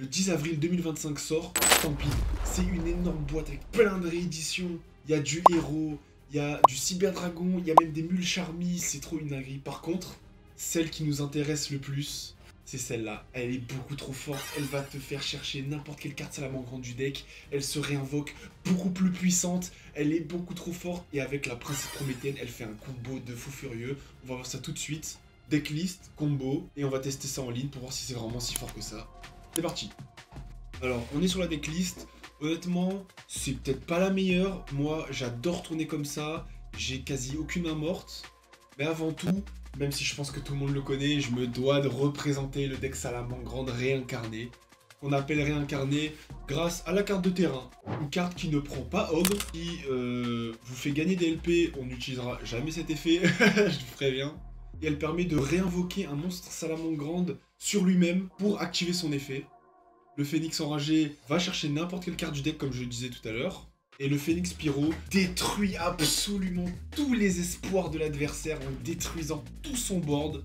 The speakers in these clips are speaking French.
Le 10 avril 2025 sort Stampede. C'est une énorme boîte avec plein de rééditions. Il y a du héros, il y a du cyberdragon, il y a même des mules charmies. C'est trop une dinguerie. Par contre, celle qui nous intéresse le plus, c'est celle-là. Elle est beaucoup trop forte. Elle va te faire chercher n'importe quelle carte salamandre du deck. Elle se réinvoque beaucoup plus puissante. Elle est beaucoup trop forte. Et avec la princesse prométhéenne, elle fait un combo de fou furieux. On va voir ça tout de suite. Decklist, combo. Et on va tester ça en ligne pour voir si c'est vraiment si fort que ça. C'est parti. Alors, on est sur la decklist. Honnêtement, c'est peut-être pas la meilleure. Moi, j'adore tourner comme ça. J'ai quasi aucune main morte. Mais avant tout, même si je pense que tout le monde le connaît, je me dois de représenter le deck Salamangreande réincarné. Qu'on appelle réincarné grâce à la carte de terrain. Une carte qui ne prend pas Ogre, qui vous fait gagner des LP. On n'utilisera jamais cet effet, je vous préviens. Et elle permet de réinvoquer un monstre Salamangreande sur lui-même pour activer son effet. Le Phénix enragé va chercher n'importe quelle carte du deck comme je le disais tout à l'heure. Et le Phénix Pyro détruit absolument tous les espoirs de l'adversaire en détruisant tout son board.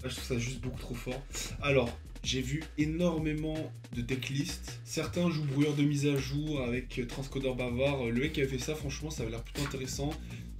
Là, je trouve ça juste beaucoup trop fort. Alors, j'ai vu énormément de decklists. Certains jouent brouilleur de mise à jour avec transcodeur bavard. Le mec qui a fait ça, franchement, ça avait l'air plutôt intéressant.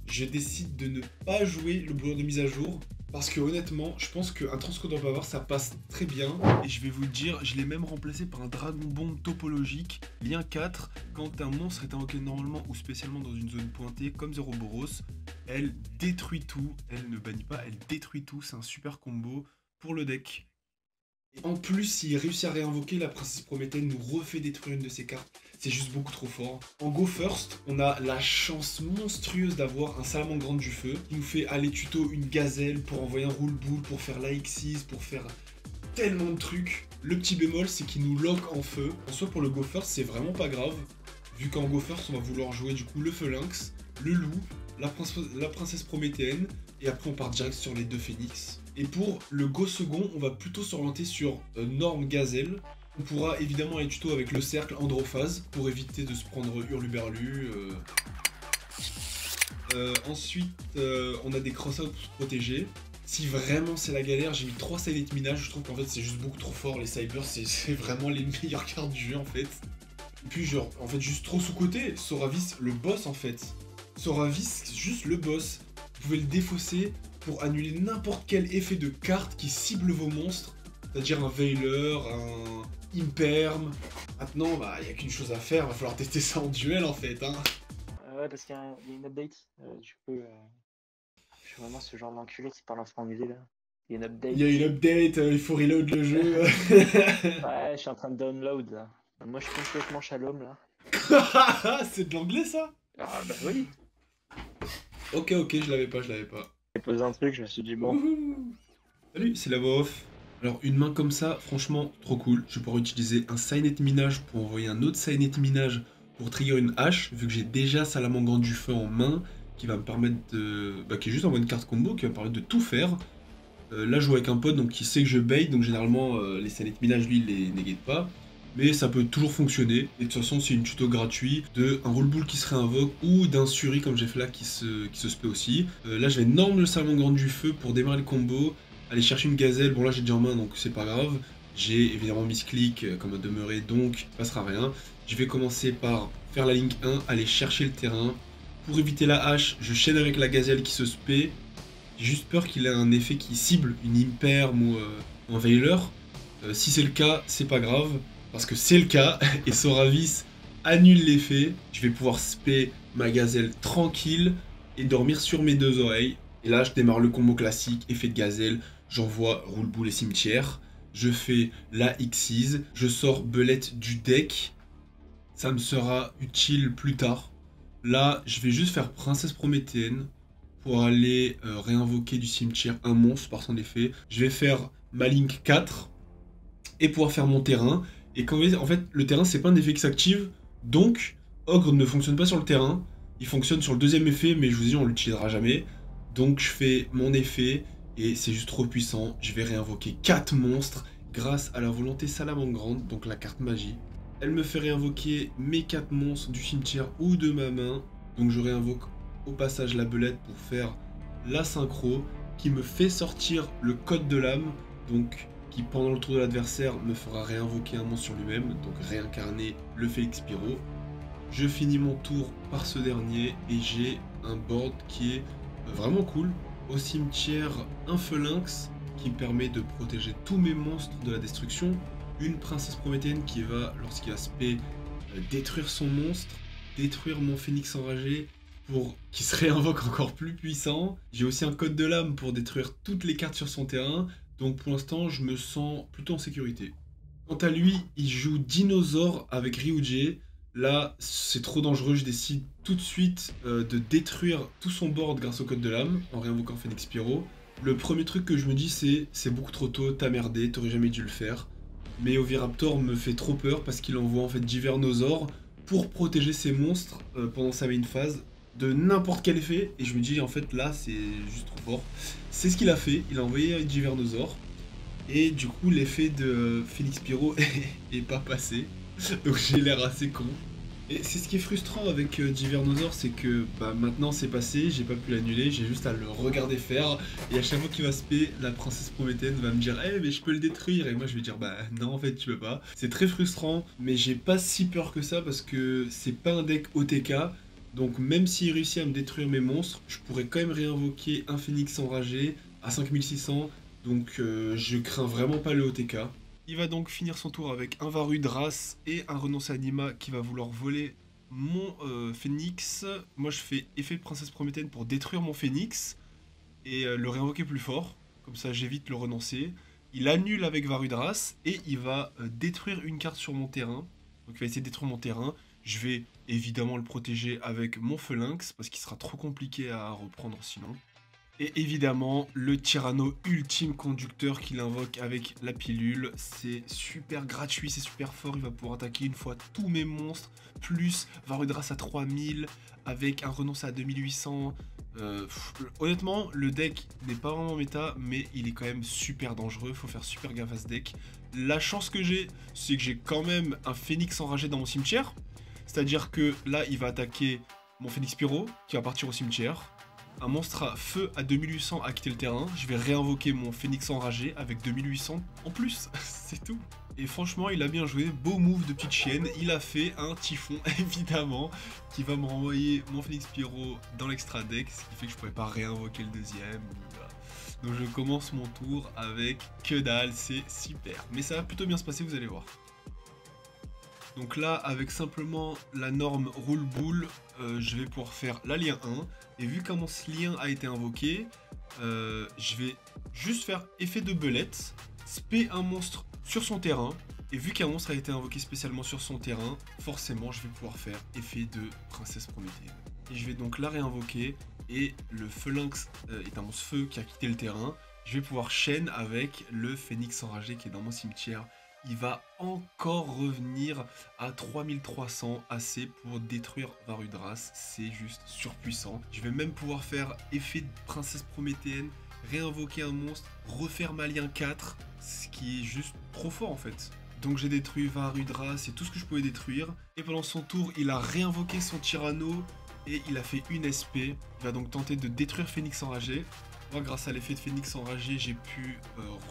Je décide de ne pas jouer le brouilleur de mise à jour. Parce que honnêtement, je pense qu'un transcodeur bavard, ça passe très bien. Et je vais vous le dire, je l'ai même remplacé par un dragon bombe topologique, lien 4. Quand un monstre est invoqué normalement ou spécialement dans une zone pointée, comme Zoroboros, elle détruit tout. Elle ne bannit pas, elle détruit tout. C'est un super combo pour le deck. Et en plus, s'il réussit à réinvoquer, la princesse Prométhéenne nous refait détruire une de ses cartes. C'est juste beaucoup trop fort. En Go First, on a la chance monstrueuse d'avoir un Salamangreande du feu qui nous fait aller tuto une gazelle pour envoyer un roule boule, pour faire l'AX6, pour faire tellement de trucs. Le petit bémol, c'est qu'il nous lock en feu. En soi, pour le Go First, c'est vraiment pas grave. Vu qu'en Go First, on va vouloir jouer du coup le feu lynx, le loup, la princesse Prométhéenne, et après on part direct sur les deux phénix. Et pour le Go second, on va plutôt s'orienter sur Norme Gazelle. On pourra évidemment aller tuto avec le cercle Androphase pour éviter de se prendre Hurluberlu. Ensuite, on a des cross-outs pour se protéger. Si vraiment c'est la galère, j'ai mis 3 Silent Minage. Je trouve qu'en fait c'est juste beaucoup trop fort. Les Cybers, c'est vraiment les meilleures cartes du jeu en fait. Et puis genre, en fait juste trop sous-côté. Soravis, le boss en fait. Soravis, c'est juste le boss. Vous pouvez le défausser pour annuler n'importe quel effet de carte qui cible vos monstres. C'est-à-dire un Veiler, un Imperm. Maintenant, bah, il n'y a qu'une chose à faire, va falloir tester ça en duel en fait. Hein. Ouais, parce qu'il y a une update. Du coup, je suis vraiment ce genre d'enculé qui parle en franc-musée là. Il y a une update. Il y a une update, il faut reload le jeu. Ouais, je suis en train de download là. Moi, je suis complètement shalom là. C'est de l'anglais ça? Ah bah oui. Ok, je l'avais pas. J'ai posé un truc, je me suis dit bon. Salut, c'est la voix off. Alors une main comme ça, franchement, trop cool. Je vais pouvoir utiliser un Signet Minage pour envoyer un autre Signet Minage pour trigger une hache, vu que j'ai déjà Salamangreande du feu en main, qui va me permettre de... Bah, qui est juste en mode carte combo, qui va me permettre de tout faire. Là, je joue avec un pote, donc qui sait que je bait, donc généralement, les Signet Minage, lui, il les négate pas. Mais ça peut toujours fonctionner, et de toute façon c'est une tuto gratuit de un roll bull qui se réinvoque ou d'un Suri comme j'ai fait là qui se spé aussi. Là je vais norme le Salamangreande du feu pour démarrer le combo, aller chercher une gazelle, bon là j'ai déjà en main donc c'est pas grave. J'ai évidemment misclick comme à demeurer donc il passera rien. Je vais commencer par faire la link 1, aller chercher le terrain. Pour éviter la hache, je chaîne avec la gazelle qui se spé. J'ai juste peur qu'il ait un effet qui cible une Imperm ou un Veiler. Si c'est le cas, c'est pas grave. Parce que c'est le cas, et Soravis annule l'effet. Je vais pouvoir spé ma gazelle tranquille et dormir sur mes deux oreilles. Et là, je démarre le combo classique, effet de gazelle. J'envoie roule boule et cimetière. Je fais la Xyz. Je sors belette du deck. Ça me sera utile plus tard. Là, je vais juste faire princesse prométhéenne pour aller réinvoquer du cimetière un monstre par son effet. Je vais faire ma link 4 et pouvoir faire mon terrain. Et comme vous voyez, en fait, le terrain, c'est pas un effet qui s'active, donc Ogre ne fonctionne pas sur le terrain, il fonctionne sur le deuxième effet, mais je vous dis, on l'utilisera jamais. Donc je fais mon effet, et c'est juste trop puissant, je vais réinvoquer 4 monstres grâce à la volonté Salamangreande, donc la carte magie. Elle me fait réinvoquer mes 4 monstres du cimetière ou de ma main, donc je réinvoque au passage la belette pour faire la synchro, qui me fait sortir le code de l'âme, donc qui pendant le tour de l'adversaire me fera réinvoquer un monstre sur lui-même, donc réincarner le Félix Pyro. Je finis mon tour par ce dernier et j'ai un board qui est vraiment cool. Au cimetière, un Phelynx qui me permet de protéger tous mes monstres de la destruction. Une princesse prométhéenne qui va, lorsqu'il a spé, détruire son monstre, détruire mon phénix enragé pour qu'il se réinvoque encore plus puissant. J'ai aussi un code de l'âme pour détruire toutes les cartes sur son terrain. Donc pour l'instant, je me sens plutôt en sécurité. Quant à lui, il joue Dinosaure avec Ryujie. Là, c'est trop dangereux, je décide tout de suite de détruire tout son board grâce au code de l'âme, en réinvoquant Phénix Pyro. Le premier truc que je me dis, c'est beaucoup trop tôt, t'as merdé, t'aurais jamais dû le faire. Mais Oviraptor me fait trop peur parce qu'il envoie en fait Divernosaur pour protéger ses monstres pendant sa main phase de n'importe quel effet. Et je me dis, en fait, là, c'est juste trop fort. C'est ce qu'il a fait, il a envoyé Divernosaur. Et du coup, l'effet de Phénix Pyro est pas passé. Donc j'ai l'air assez con. Et c'est ce qui est frustrant avec Divernosaur, c'est que maintenant c'est passé, j'ai pas pu l'annuler, j'ai juste à le regarder faire. Et à chaque fois qu'il va spé, la princesse prométhéenne va me dire « Eh mais je peux le détruire » et moi je vais dire « Bah non en fait tu peux pas ». C'est très frustrant, mais j'ai pas si peur que ça parce que c'est pas un deck OTK. Donc même s'il réussit à me détruire mes monstres, je pourrais quand même réinvoquer un phénix enragé à 5600. Donc je crains vraiment pas le OTK. Il va donc finir son tour avec un Varudras et un Renoncer Anima qui va vouloir voler mon phénix. Moi je fais effet de princesse prométhéenne pour détruire mon phénix et le réinvoquer plus fort. Comme ça j'évite le renoncer. Il annule avec Varudras et il va détruire une carte sur mon terrain. Donc il va essayer de détruire mon terrain. Je vais évidemment le protéger avec mon Phelynx parce qu'il sera trop compliqué à reprendre sinon. Et évidemment, le Tyranno ultime conducteur qu'il invoque avec la pilule. C'est super gratuit, c'est super fort. Il va pouvoir attaquer une fois tous mes monstres. Plus Varudras à 3000, avec un renonce à 2800. Honnêtement, le deck n'est pas vraiment méta, mais il est quand même super dangereux. Faut faire super gaffe à ce deck. La chance que j'ai, c'est que j'ai quand même un phénix enragé dans mon cimetière. C'est-à-dire que là, il va attaquer mon Phénix Pyro, qui va partir au cimetière. Un monstre à feu à 2800 a quitté le terrain. Je vais réinvoquer mon phénix enragé avec 2800 en plus. C'est tout. Et franchement, il a bien joué. Beau move de petite chienne. Il a fait un typhon, évidemment, qui va me renvoyer mon Phénix Pyro dans l'extra deck. Ce qui fait que je ne pourrais pas réinvoquer le deuxième. Voilà. Donc je commence mon tour avec que dalle. C'est super. Mais ça va plutôt bien se passer, vous allez voir. Donc là, avec simplement la norme Rule Bull, je vais pouvoir faire la lien 1. Et vu qu'un monstre lien a été invoqué, je vais juste faire effet de belette, spé un monstre sur son terrain. Et vu qu'un monstre a été invoqué spécialement sur son terrain, forcément je vais pouvoir faire effet de princesse prométhéenne. Et je vais donc la réinvoquer. Et le Phelynx est un monstre feu qui a quitté le terrain. Je vais pouvoir chaîne avec le phénix enragé qui est dans mon cimetière. Il va encore revenir à 3300 AC pour détruire Varudras. C'est juste surpuissant. Je vais même pouvoir faire effet de princesse prométhéenne, réinvoquer un monstre, refaire ma lien 4, ce qui est juste trop fort en fait. Donc j'ai détruit Varudras, c'est tout ce que je pouvais détruire. Et pendant son tour, il a réinvoqué son Tyranno et il a fait une SP. Il va donc tenter de détruire Phénix enragé. Moi, grâce à l'effet de Phénix enragé, j'ai pu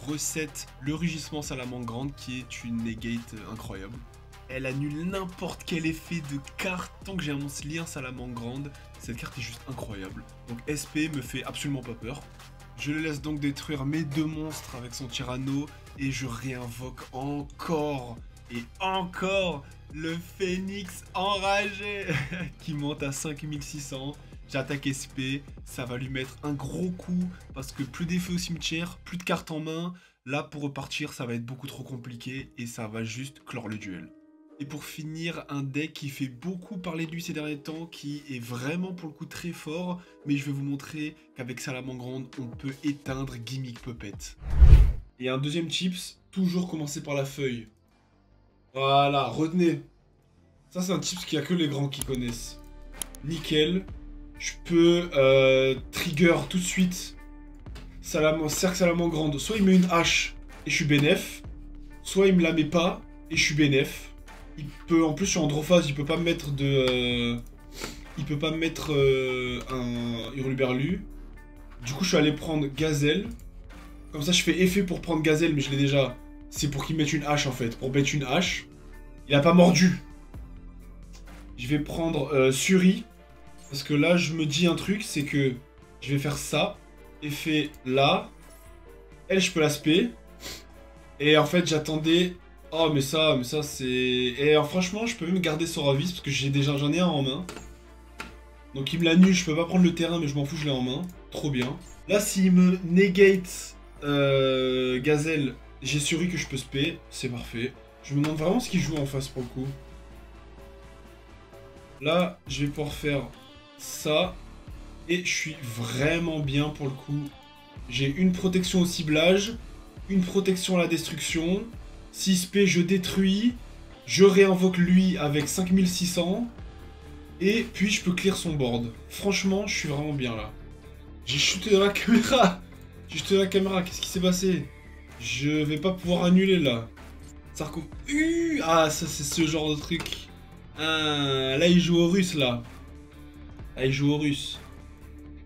reset le rugissement salamandre qui est une negate incroyable. Elle annule n'importe quel effet de carte tant que j'ai un monstre lien salamandre. Cette carte est juste incroyable. Donc SP me fait absolument pas peur. Je le laisse donc détruire mes deux monstres avec son Tyranno et je réinvoque encore et encore le Phénix enragé qui monte à 5600. J'attaque SP, ça va lui mettre un gros coup parce que plus d'effets au cimetière, plus de cartes en main. Là, pour repartir, ça va être beaucoup trop compliqué et ça va juste clore le duel. Et pour finir, un deck qui fait beaucoup parler de lui ces derniers temps, qui est vraiment pour le coup très fort, mais je vais vous montrer qu'avec Salamandre, on peut éteindre Gimmick Puppet. Et un deuxième tips, toujours commencer par la feuille. Voilà, retenez. Ça, c'est un tips qu'il n'y a que les grands qui connaissent. Nickel. Je peux trigger tout de suite cercle salamandre. Soit il met une hache et je suis bénef, soit il me la met pas et je suis bénef. Il peut, en plus je suis en draw phase, il peut pas me mettre de... il peut pas me mettre un hurluberlu. Du coup je suis allé prendre Gazelle. Comme ça, je fais effet pour prendre Gazelle, mais je l'ai déjà. C'est pour qu'il mette une hache, en fait. Pour mettre une hache. Il a pas mordu. Je vais prendre Suri. Parce que là, je me dis un truc, c'est que je vais faire ça. Effet là. Elle, je peux l'aspect. Et en fait, j'attendais... Oh, mais ça c'est... Et franchement, je peux même garder Soravis, parce que j'en ai un en main. Donc il me l'annule, je peux pas prendre le terrain, mais je m'en fous, je l'ai en main. Trop bien. Là, s'il me negate Gazelle, j'ai Suri que je peux spé. C'est parfait. Je me demande vraiment ce qu'il joue en face, pour le coup. Là, je vais pouvoir faire ça. Et je suis vraiment bien, pour le coup. J'ai une protection au ciblage, une protection à la destruction. 6P, je détruis. Je réinvoque lui avec 5600. Et puis je peux clear son board. Franchement, je suis vraiment bien là. J'ai shooté dans la caméra. J'ai shooté dans la caméra, qu'est-ce qui s'est passé? Je vais pas pouvoir annuler là. Sarko. Ah, ça c'est ce genre de truc. Ah, là il joue au russe là. Là il joue au russe.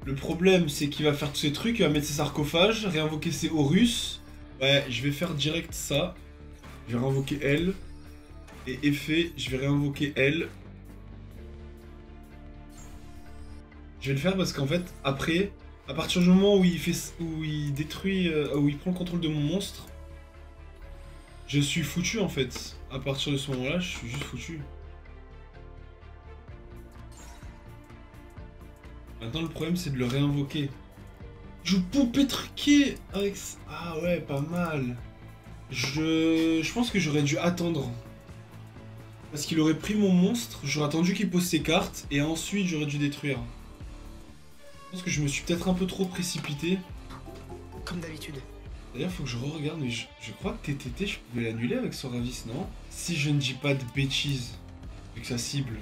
Le problème c'est qu'il va faire tous ces trucs, il va mettre ses sarcophages, réinvoquer ses Horus. Ouais, je vais faire direct ça. Je vais réinvoquer elle. Et effet, je vais réinvoquer elle. Je vais le faire parce qu'en fait, après, à partir du moment où il détruit, où il prend le contrôle de mon monstre, je suis foutu en fait. À partir de ce moment-là, je suis juste foutu. Maintenant, le problème, c'est de le réinvoquer. Je poupée truquer avec... Ah ouais, pas mal. Je pense que j'aurais dû attendre. Parce qu'il aurait pris mon monstre, j'aurais attendu qu'il pose ses cartes, et ensuite j'aurais dû détruire. Je pense que je me suis peut-être un peu trop précipité. Comme d'habitude. D'ailleurs, faut que je re-regarde, mais je crois que TTT, je pouvais l'annuler avec Soravis, non? Si je ne dis pas de bêtises, avec sa cible,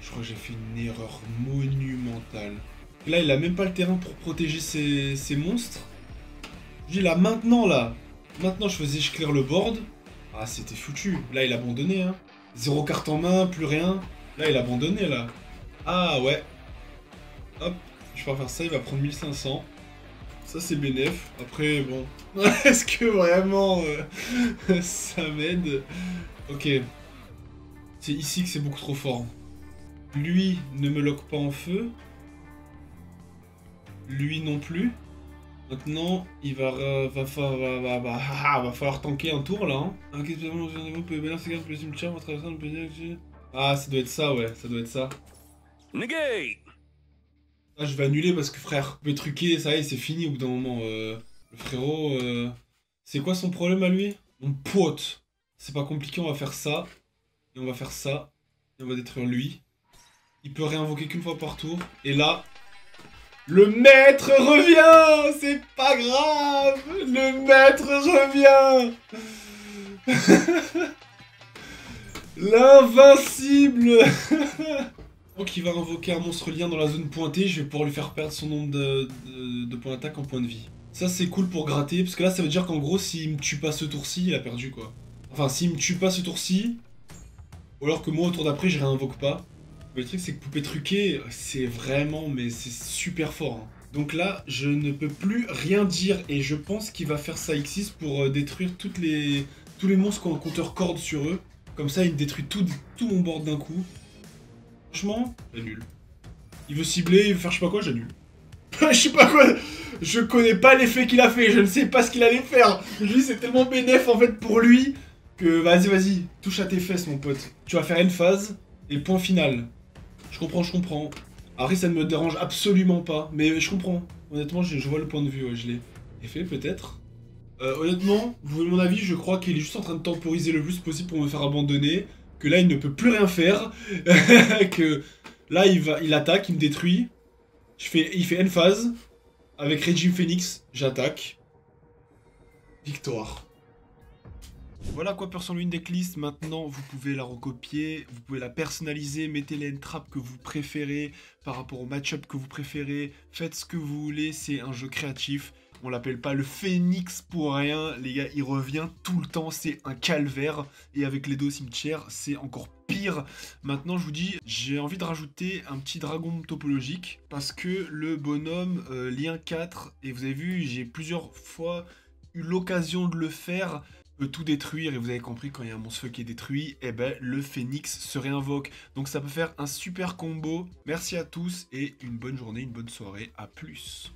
je crois que j'ai fait une erreur monumentale. Là, il a même pas le terrain pour protéger ses monstres. Je dis là, maintenant, je clear le board. Ah, c'était foutu. Là, il a abandonné, hein. 0 carte en main, plus rien. Là, il a abandonné, là. Ah, ouais. Hop, je vais faire ça, il va prendre 1500. Ça, c'est bénef. Après, bon. Est-ce que vraiment ça m'aide? Ok. C'est ici que c'est beaucoup trop fort. Lui ne me lock pas en feu. Lui non plus. Maintenant, il va falloir tanker un tour là. Hein. Ah, ça doit être ça, ouais, ça doit être ça. Negate. Ah, je vais annuler parce que frère, vous pouvez truquer, ça y est, c'est fini au bout d'un moment. Le frérot, c'est quoi son problème à lui? Mon pote. C'est pas compliqué, on va faire ça. Et on va faire ça. Et on va détruire lui. Il peut réinvoquer qu'une fois par tour. Et là... Le maître revient! C'est pas grave! Le maître revient! L'invincible! Donc il va invoquer un monstre lien dans la zone pointée, je vais pouvoir lui faire perdre son nombre de points d'attaque en points de vie. Ça c'est cool pour gratter, parce que là ça veut dire qu'en gros s'il me tue pas ce tour-ci, il a perdu quoi. Enfin s'il me tue pas ce tour-ci, ou alors que moi au tour d'après je réinvoque pas. Mais le truc c'est que poupée truquée, c'est vraiment, mais c'est super fort. Hein. Donc là, je ne peux plus rien dire et je pense qu'il va faire ça X6 pour détruire tous les monstres qui ont un compteur corde sur eux. Comme ça, il détruit tout mon board d'un coup. Franchement, j'annule. Il veut cibler, il veut faire je sais pas quoi, j'annule. Je sais pas quoi, je connais pas l'effet qu'il a fait, je ne sais pas ce qu'il allait faire. Lui, c'est tellement bénéf en fait pour lui que vas-y, touche à tes fesses mon pote. Tu vas faire une phase et point final. Je comprends. Après, ça ne me dérange absolument pas, mais je comprends. Honnêtement, je vois le point de vue, ouais, je l'ai. Effet, peut-être. Honnêtement, vous voulez mon avis, je crois qu'il est juste en train de temporiser le plus possible pour me faire abandonner. Que là, il ne peut plus rien faire. Que là, il attaque, il me détruit. Il fait end phase. Avec Régime Phoenix, j'attaque. Victoire. Voilà quoi pour son une decklist, maintenant vous pouvez la recopier, vous pouvez la personnaliser, mettez les traps que vous préférez par rapport au match-up que vous préférez, faites ce que vous voulez, c'est un jeu créatif On l'appelle pas le phénix pour rien, les gars, il revient tout le temps, c'est un calvaire. Et avec les deux cimetières, c'est encore pire. Maintenant, je vous dis, j'ai envie de rajouter un petit dragon topologique, parce que le bonhomme lien 4, et vous avez vu, j'ai plusieurs fois eu l'occasion de le faire, peut tout détruire, et vous avez compris, quand il y a un monstre qui est détruit, eh ben, le phénix se réinvoque. Donc ça peut faire un super combo. Merci à tous, et une bonne journée, une bonne soirée, à plus.